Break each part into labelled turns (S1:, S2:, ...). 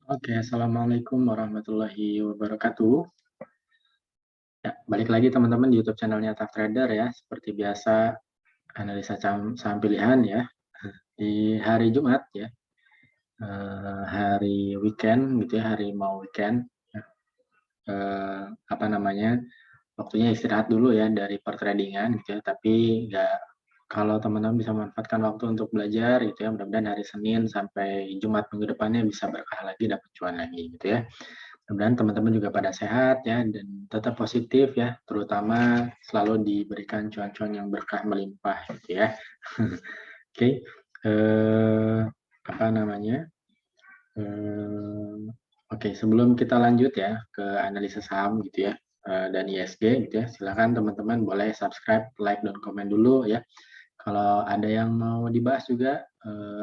S1: Oke, assalamualaikum warahmatullahi wabarakatuh. Ya, balik lagi teman-teman di YouTube channelnya Tough Trader ya. Seperti biasa, analisa saham, saham pilihan ya di hari Jumat ya, hari weekend gitu ya, hari mau weekend. Ya. Apa namanya? Waktunya istirahat dulu ya dari pertradingan gitu ya. Tapi nggak kalau teman-teman bisa memanfaatkan waktu untuk belajar gitu ya, mudah-mudahan hari Senin sampai Jumat minggu depannya bisa berkah lagi, dapat cuan lagi gitu ya. Mudah-mudahan teman-teman juga pada sehat ya dan tetap positif ya, terutama selalu diberikan cuan-cuan yang berkah melimpah gitu ya. Oke, apa namanya? Oke, sebelum kita lanjut ya ke analisa saham gitu ya dan ISG gitu ya, silakan teman-teman boleh subscribe, like dan komen dulu ya. Kalau ada yang mau dibahas juga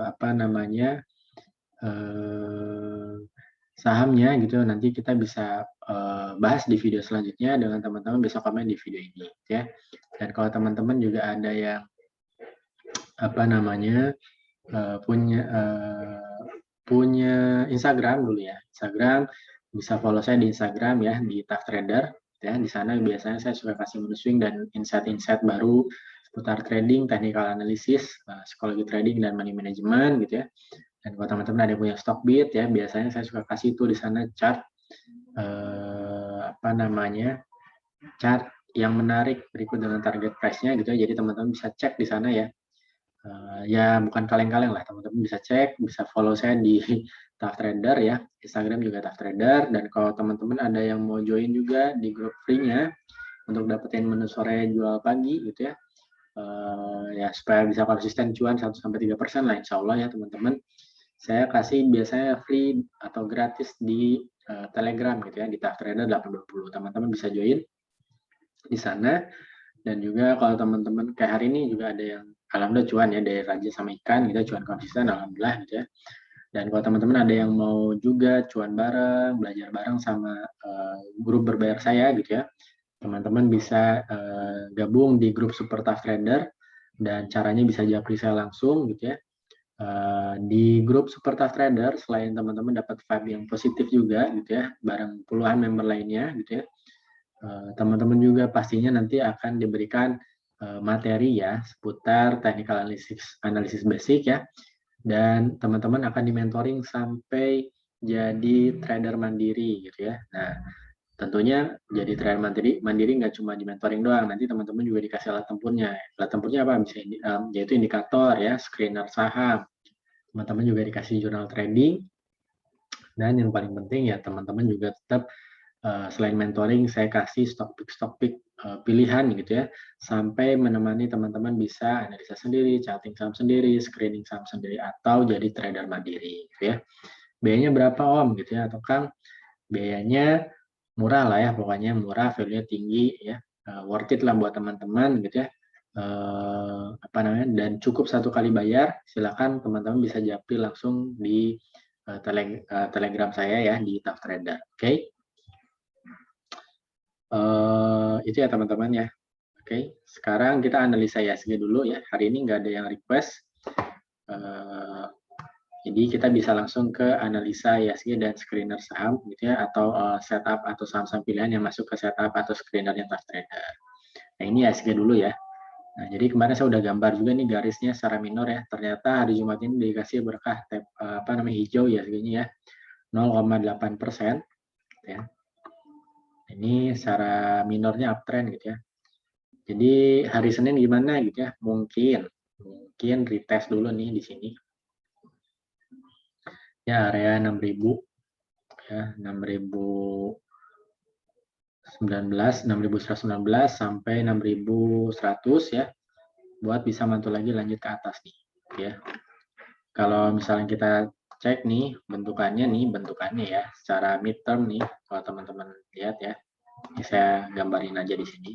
S1: apa namanya? eh, sahamnya gitu nanti kita bisa bahas di video selanjutnya dengan teman-teman bisa komen di video ini ya. Dan kalau teman-teman juga ada yang apa namanya punya Instagram dulu ya, Instagram bisa follow saya di Instagram ya di Tough Trader ya. Di sana biasanya saya suka kasih mood swing dan insight-insight baru seputar trading, technical analysis, psikologi trading dan money management gitu ya. Dan kalau teman-teman ada yang punya stock bid ya, biasanya saya suka kasih itu di sana chart apa namanya chart yang menarik berikut dengan target price-nya gitu ya. Jadi teman-teman bisa cek di sana ya. Ya bukan kaleng-kaleng lah, teman-teman bisa cek, bisa follow saya di Tough Trader ya, Instagram juga Tough Trader. Dan kalau teman-teman ada yang mau join juga di grup free-nya untuk dapetin menu sore jual pagi gitu ya, ya supaya bisa konsisten cuan 1-3% lah insya Allah ya teman-teman. Saya kasih biasanya free atau gratis di Telegram gitu ya, di Tough Trader 820. Teman-teman bisa join di sana. Dan juga kalau teman-teman kayak hari ini juga ada yang alhamdulillah cuan ya dari Raja sama ikan gitu, cuan konsisten alhamdulillah gitu ya. Dan kalau teman-teman ada yang mau juga cuan bareng, belajar bareng sama grup berbayar saya gitu ya, teman-teman bisa gabung di grup Super Tough Trader dan caranya bisa japri saya langsung gitu ya. Di grup Super Tough Trader selain teman-teman dapat vibe yang positif juga gitu ya, bareng puluhan member lainnya gitu ya. Teman-teman juga pastinya nanti akan diberikan materi ya seputar technical analisis basic ya, dan teman-teman akan dimentoring sampai jadi trader mandiri gitu ya. Nah, tentunya jadi trader mandiri nggak cuma di mentoring doang, nanti teman-teman juga dikasih alat tempurnya. Alat tempurnya apa? Bisa yaitu indikator ya, screener saham. Teman-teman juga dikasih jurnal trading, dan yang paling penting ya teman-teman juga tetap selain mentoring, saya kasih stock pick pilihan gitu ya, sampai menemani teman-teman bisa analisa sendiri, charting saham sendiri, screening saham sendiri, atau jadi trader mandiri gitu ya. Biayanya berapa Om gitu ya, atau Kang? Biayanya murah lah ya, pokoknya murah, value-nya tinggi ya, worth it lah buat teman-teman gitu ya. Apa namanya, dan cukup satu kali bayar, silakan teman-teman bisa japri langsung di Telegram saya ya di Tough Trader. Oke. Itu ya teman-teman ya. Oke, sekarang kita analisa ISG dulu ya. Hari ini nggak ada yang request. Jadi kita bisa langsung ke analisa ISG dan screener saham gitu ya, atau setup atau saham-saham pilihan yang masuk ke setup atau screenernya Tough Trader. Nah ini ISG dulu ya. Nah jadi kemarin saya udah gambar juga nih garisnya secara minor ya. Ternyata hari Jumat ini dikasih berkah apa namanya hijau ISG-nya ya, 0,8% ya. Ini secara minornya uptrend gitu ya. Jadi hari Senin gimana gitu ya? Mungkin retest dulu nih di sini. Ya area 6000 ya, 6119 sampai 6100 ya. Buat bisa mantul lagi lanjut ke atas nih ya. Kalau misalnya kita cek nih bentukannya ya secara midterm nih, kalau teman-teman lihat ya. Ini saya gambarin aja di sini.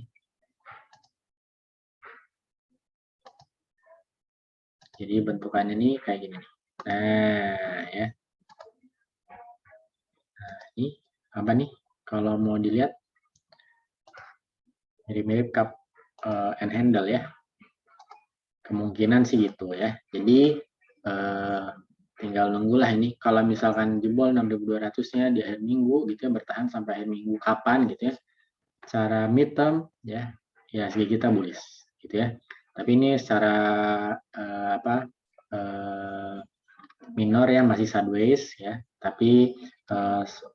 S1: Jadi bentukannya nih kayak gini nih. Nah, ya. Nah, ini apa nih? Kalau mau dilihat mirip-mirip cup and handle ya. Kemungkinan sih gitu ya. Jadi tinggal nunggulah ini. Kalau misalkan jebol 6.200-nya di akhir minggu gitu ya, bertahan sampai akhir minggu kapan gitu ya. Secara midterm ya IHSG kita bullish gitu ya. Tapi ini secara minor ya, masih sideways ya. Tapi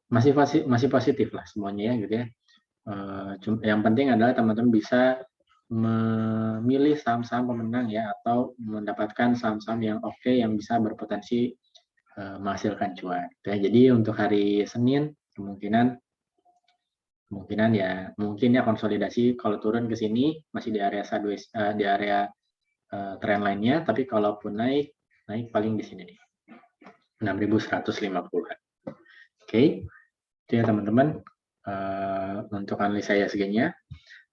S1: masih positif lah semuanya ya gitu ya. Yang penting adalah teman-teman bisa memilih saham-saham pemenang ya, atau mendapatkan saham-saham yang oke, yang bisa berpotensi menghasilkan cuan. Jadi untuk hari Senin kemungkinan ya mungkin ya konsolidasi, kalau turun ke sini masih di area sideways, di area tren lainnya, tapi kalaupun naik paling di sini nih 6.150. Oke, itu ya teman-teman untuk analisa IHSG-nya.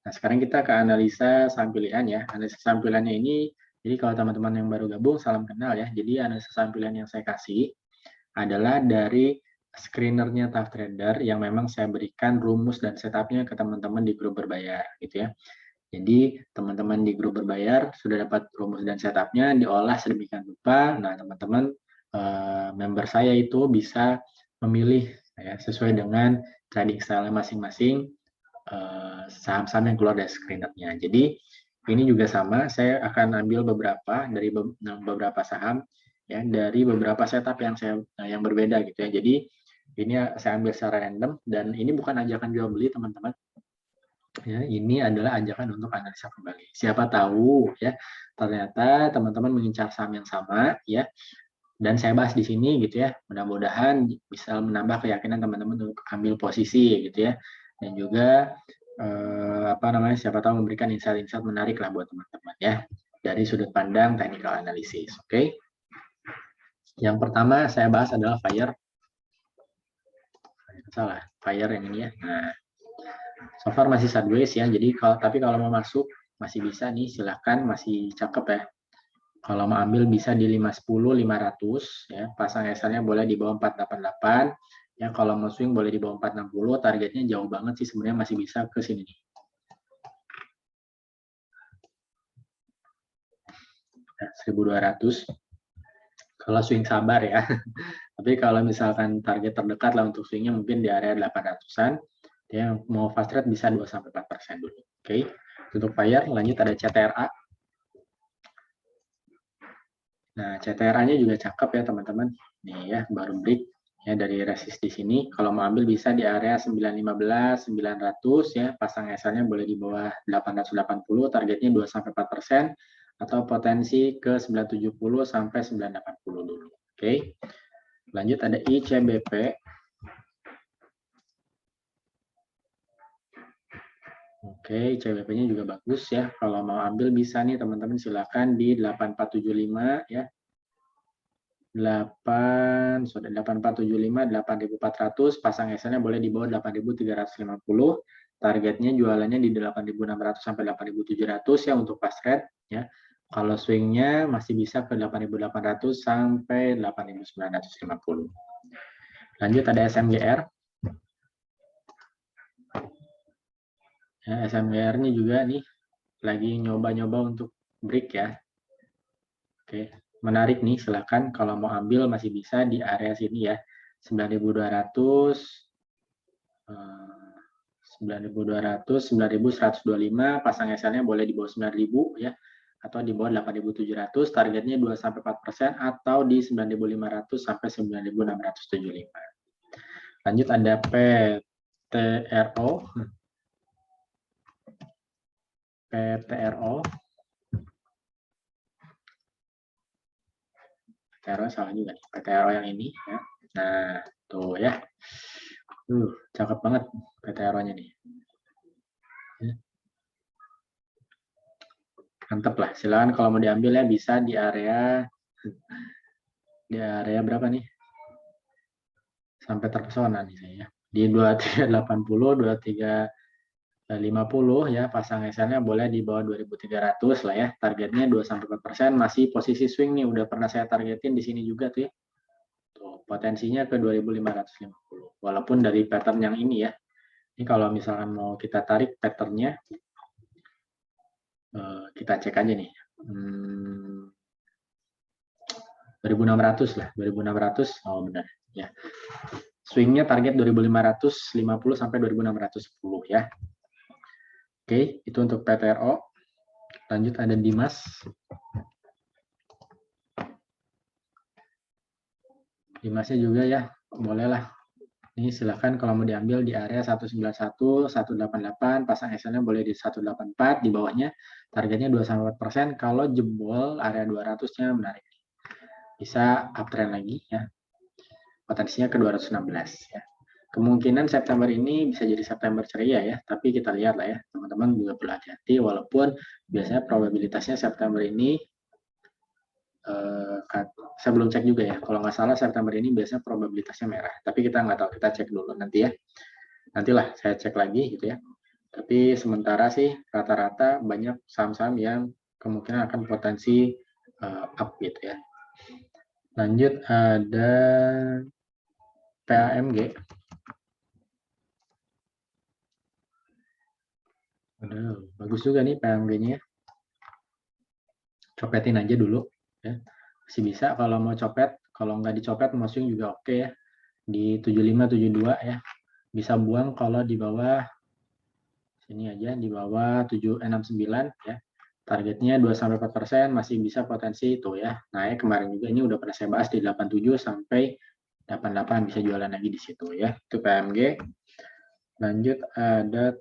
S1: Nah, sekarang kita ke analisa saham pilihan ya. Analisa saham pilihannya ini, jadi kalau teman-teman yang baru gabung, salam kenal ya. Jadi analisa saham pilihan yang saya kasih adalah dari screenernya Tough Trader yang memang saya berikan rumus dan setupnya ke teman-teman di grup berbayar gitu ya. Jadi teman-teman di grup berbayar sudah dapat rumus dan setupnya, diolah sedemikian rupa. Nah, teman-teman member saya itu bisa memilih ya, sesuai dengan trading style masing-masing saham-saham yang keluar dari screenernya. Jadi ini juga sama, saya akan ambil beberapa dari beberapa saham ya, dari beberapa setup yang berbeda gitu ya. Jadi ini saya ambil secara random, dan ini bukan ajakan jual beli teman-teman. Ya, ini adalah ajakan untuk analisa kembali. Siapa tahu ya, ternyata teman-teman mengincar saham yang sama ya, dan saya bahas di sini gitu ya. Mudah-mudahan bisa menambah keyakinan teman-teman untuk ambil posisi gitu ya. Dan juga siapa tahu memberikan insight-insight menarik lah buat teman-teman ya, dari sudut pandang technical analysis. Oke. Yang pertama saya bahas adalah Fire yang ini ya. Nah, so far masih sideways ya. Jadi kalau mau masuk masih bisa nih, silahkan, masih cakep ya. Kalau mau ambil bisa di 510, 500 ya. Pasang SL-nya boleh di bawah 488 ya. Kalau mau swing boleh di bawah 460. Targetnya jauh banget sih sebenarnya, masih bisa ke sini nih. 1.200. Kalau swing sabar ya. Tapi kalau misalkan target terdekat lah untuk swingnya mungkin di area 800-an. Ya, mau fast trade bisa 2-4% dulu. Oke. Untuk Fire lanjut ada CTRA. Nah, CTRA-nya juga cakep ya teman-teman. Nih ya, baru break ya dari resist di sini. Kalau mau ambil bisa di area 915, 900 ya. Pasang SL-nya boleh di bawah 880, targetnya 2-4%, atau potensi ke 970 sampai 980 dulu. Oke. Lanjut ada ICBP. Oke, ICBP-nya juga bagus ya. Kalau mau ambil bisa nih teman-teman, silakan di 8475 ya. 8475, 8400, pasang SL-nya boleh di bawah 8350. Targetnya jualannya di 8600 sampai 8700 ya untuk fast trade ya. Kalau swingnya masih bisa ke 8800 sampai 8950. Lanjut ada SMGR. Ya, SMGR-nya juga nih lagi nyoba-nyoba untuk break ya. Oke, menarik nih, silakan kalau mau ambil masih bisa di area sini ya. 9.200, 9.200, 9.125, pasang SL-nya boleh di bawah 9.000 ya, atau di bawah 8.700, targetnya 2-4% atau di 9.500 sampai 9.675. Lanjut ada PTRO. PTRO salah juga nih, PTRO yang ini ya. Nah, tuh ya. Cakep banget PTRO-nya nih. Mantap lah. Silakan kalau mau diambil ya bisa di area berapa nih? Sampai terpesona nih saya ya. Di 2380, 2350 ya, pasang SL-nya boleh di bawah 2300 lah ya. Targetnya 2-4%, masih posisi swing nih, udah pernah saya targetin di sini juga tuh ya. Tuh, potensinya ke 2550. Walaupun dari pattern yang ini ya. Ini kalau misalkan mau kita tarik patternnya, kita cek aja nih. 2600 lah, 2600. Oh benar ya. Swingnya target 2550 sampai 2610 ya. Oke, itu untuk PTRO. Lanjut ada Dimas. Dimasnya juga ya, bolehlah. Ini silahkan kalau mau diambil di area 191, 188, pasang SL-nya boleh di 184, di bawahnya targetnya 2-4%. Kalau jebol area 200-nya menarik. Bisa uptrend lagi ya. Potensinya ke 216 ya. Kemungkinan September ini bisa jadi September ceria ya, tapi kita lihat lah ya, teman-teman juga perlu hati-hati, walaupun biasanya probabilitasnya September ini saya belum cek juga ya. Kalau nggak salah September ini biasanya probabilitasnya merah. Tapi kita nggak tahu. Kita cek dulu nanti ya. Nantilah saya cek lagi gitu ya. Tapi sementara sih rata-rata banyak saham-saham yang kemungkinan akan potensi up gitu ya. Lanjut ada PAMG. Aduh, bagus juga nih PAMG-nya. Copetin aja dulu ya. Masih bisa kalau mau copet, kalau nggak dicopet mau swing juga oke ya. Di 75 72 ya. Bisa buang kalau di bawah sini aja, di bawah 769 ya. Targetnya 2-4% masih bisa potensi itu ya. Naik kemarin juga ini udah pernah saya bahas di 87 sampai 88 bisa jualan lagi di situ ya. Itu PMG. Lanjut ada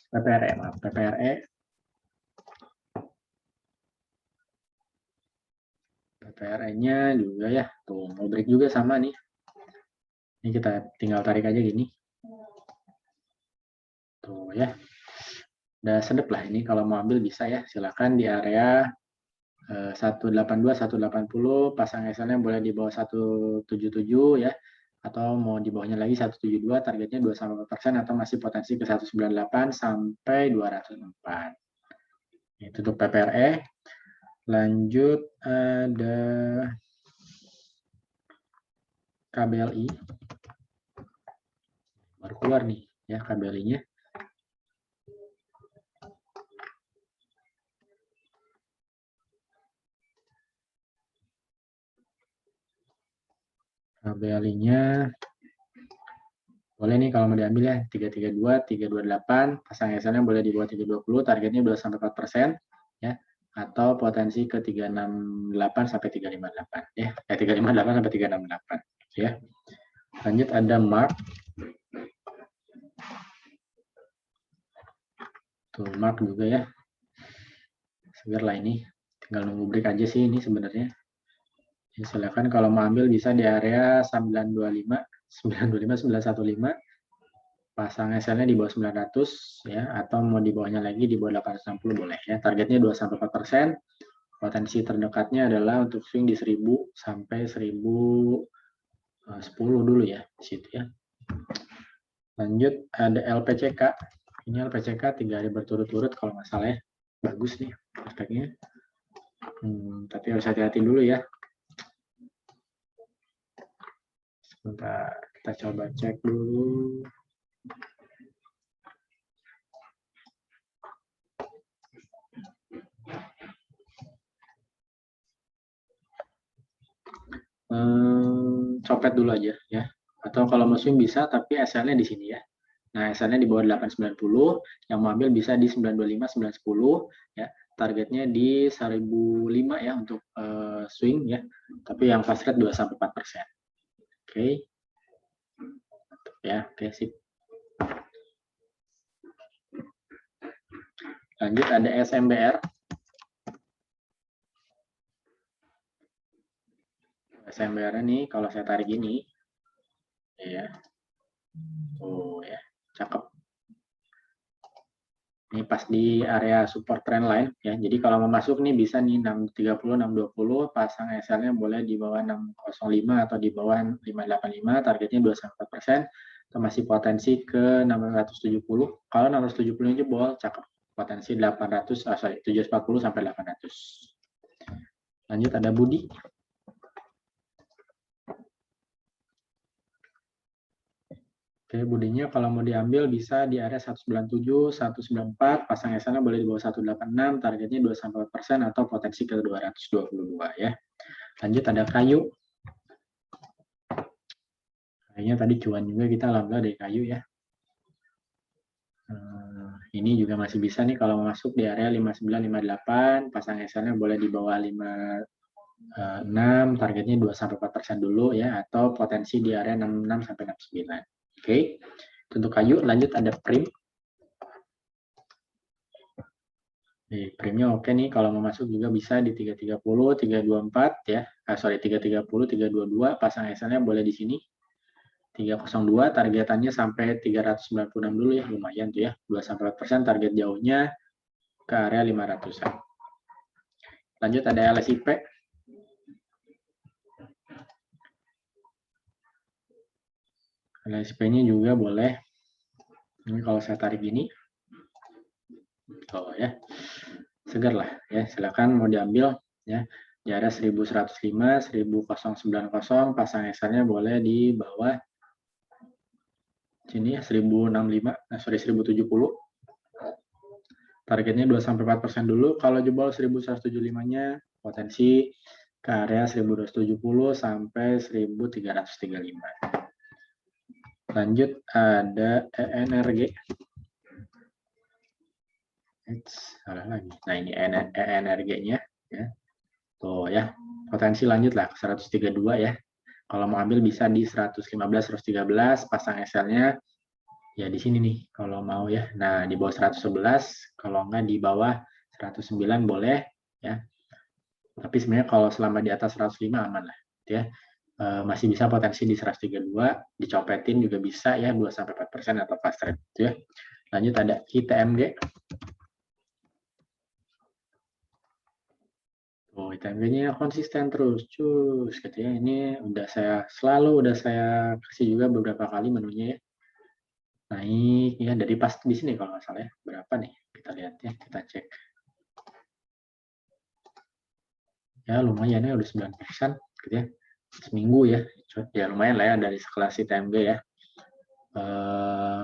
S1: PPRE, maaf, PPRE. PPRE-nya juga ya, tuh mau break juga sama nih. Ini kita tinggal tarik aja gini. Tuh ya. Udah sedep lah ini, kalau mau ambil bisa ya, silakan di area 182, 180, pasang SL-nya boleh di bawah 177 ya, atau mau di bawahnya lagi 172, targetnya 2-4% atau masih potensi ke 198 sampai 204. Itu untuk PPRE. Lanjut ada KBLI. Baru keluar nih ya KBLI-nya. KBLI-nya boleh nih kalau mau diambil ya 332, 328, pasang SL-nya boleh di bawah 320, targetnya 2-4% ya, atau potensi ke 368 sampai 358 ya, 358 sampai 368 ya. Lanjut ada Mark. Tuh Mark juga ya. Segar lah ini. Tinggal nunggu break aja sih ini sebenarnya. Ya, silakan kalau mau ambil bisa di area 925, 915, 915. Pasang SL-nya di bawah 900 ya, atau mau di bawahnya lagi di bawah 860 boleh ya. Targetnya 2-4%. Potensi terdekatnya adalah untuk swing di 1000 sampai 1010 dulu ya di situ ya. Lanjut ada LPCK. Ini LPCK 3 hari berturut-turut kalau nggak salah ya. Bagus nih prospeknya. Tapi harus hati-hati dulu ya. Sebentar, kita coba cek dulu. Copet dulu aja ya. Atau kalau mau swing bisa, tapi SL-nya di sini ya. Nah, SL-nya di bawah 890, yang mau ambil bisa di 925, 910 ya. Targetnya di 1005 ya untuk swing ya. Tapi yang fast rate 2-4%. Oke. Ya, oke sip. Lanjut ada SMBR. SMBR nih kalau saya tarik ini ya. Oh ya, cakep. Ini pas di area support trendline ya. Jadi kalau mau masuk nih bisa nih 630, 620, pasang SL-nya boleh di bawah 605 atau di bawah 585, targetnya 2-4%. Atau masih potensi ke 670. Kalau 670 jebol, cakep. Potensi 740 sampai 800. Lanjut ada Budi. Oke, bodinya kalau mau diambil bisa di area 197, 194, pasang sana boleh di bawah 186, targetnya 2-4% atau potensi ke 222 ya. Lanjut ada kayu. Kayaknya tadi cuan juga kita alhamdulillah dari kayu ya. Ini juga masih bisa nih kalau mau masuk di area 59, 58, pasang sana boleh di bawah 56, targetnya 2-4% dulu ya, atau potensi di area 66 sampai 69. Oke. Untuk kayu, lanjut ada prim. Primnya oke nih, kalau mau masuk juga bisa di 330, 324 ya. Sorry, 330, 322, pasang SL-nya boleh di sini. 302, targetannya sampai 396 dulu ya, lumayan tuh ya. 2-4%, target jauhnya ke area 500-an. Lanjut ada LSIP. LSIP-nya juga boleh. Ini kalau saya tarik gini, oh ya, segar lah ya, silakan mau diambil ya. Di area 1105, 1090, pasang SR-nya boleh di bawah sini ya, 1070. Targetnya 2-4% dulu. Kalau jebol 1175-nya potensi ke area 1270 sampai 1335. Lanjut ada ENRG. Salah lagi. Nah, ini ENRG-nya ya. Tuh ya. Potensi lanjut lah ke 132 ya. Kalau mau ambil bisa di 115, 113, pasang SL-nya ya di sini nih kalau mau ya. Nah, di bawah 111, kalau enggak di bawah 109 boleh ya. Tapi sebenarnya kalau selama di atas 105 aman lah ya. Masih bisa potensi di 132, dicopetin juga bisa ya, 2-4% atau fast trade gitu ya. Lanjut ada ITMG. Oh, ITMG-nya konsisten terus, cus gitu ya. Ini udah saya kasih juga beberapa kali menunya ya. Naik ya dari pas di sini kalau nggak salah ya. Berapa nih? Kita lihat ya, kita cek. Ya lumayan ya, udah 9% gitu ya. Seminggu ya. Ya lumayan lah ya dari sekelas ITMG ya.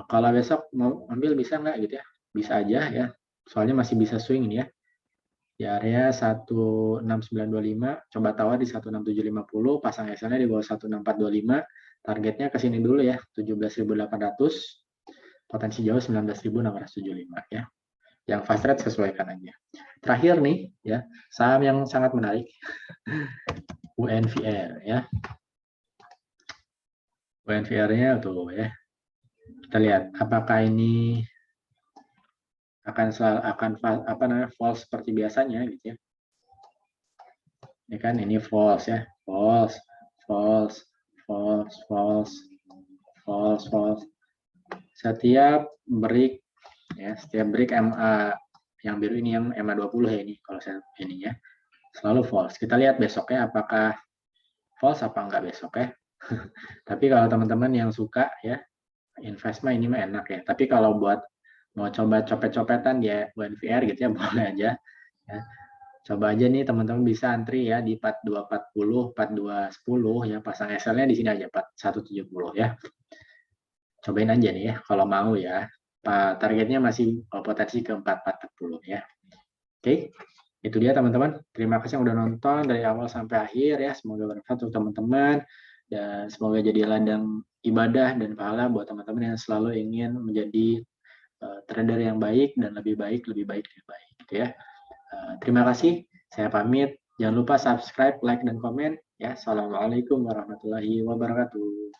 S1: Kalau besok mau ambil bisa nggak gitu ya? Bisa aja ya. Soalnya masih bisa swing ini ya. Di area 16925, coba tawar di 16750, pasang SL-nya di bawah 16425, targetnya ke sini dulu ya, 17.800, potensi jauh 19.675 ya. Yang fast trade sesuaikan aja. Terakhir nih ya, saham yang sangat menarik, UNVR ya. UNVR-nya tuh ya. Kita lihat apakah ini akan false seperti biasanya gitu ya. Ini kan ini false ya, false. Setiap break ya, setiap break MA yang biru ini yang MA 20 ya ini kalau saya ininya selalu false. Kita lihat besoknya apakah false apa enggak besok ya. Tapi kalau teman-teman yang suka ya investment ini mah enak ya. Tapi kalau buat mau coba copet-copetan ya UNVR gitu ya boleh aja ya. Coba aja nih teman-teman bisa antri ya di 4240, 4210 ya, pasang SL-nya di sini aja 4170 ya. Cobain aja nih ya kalau mau ya. Targetnya masih potensi ke 4440 ya. Oke. Itu dia teman-teman. Terima kasih yang udah nonton dari awal sampai akhir ya. Semoga bermanfaat untuk teman-teman dan semoga jadi ladang ibadah dan pahala buat teman-teman yang selalu ingin menjadi trader yang baik dan lebih baik gitu ya. Terima kasih. Saya pamit. Jangan lupa subscribe, like, dan komen. Ya, assalamualaikum warahmatullahi wabarakatuh.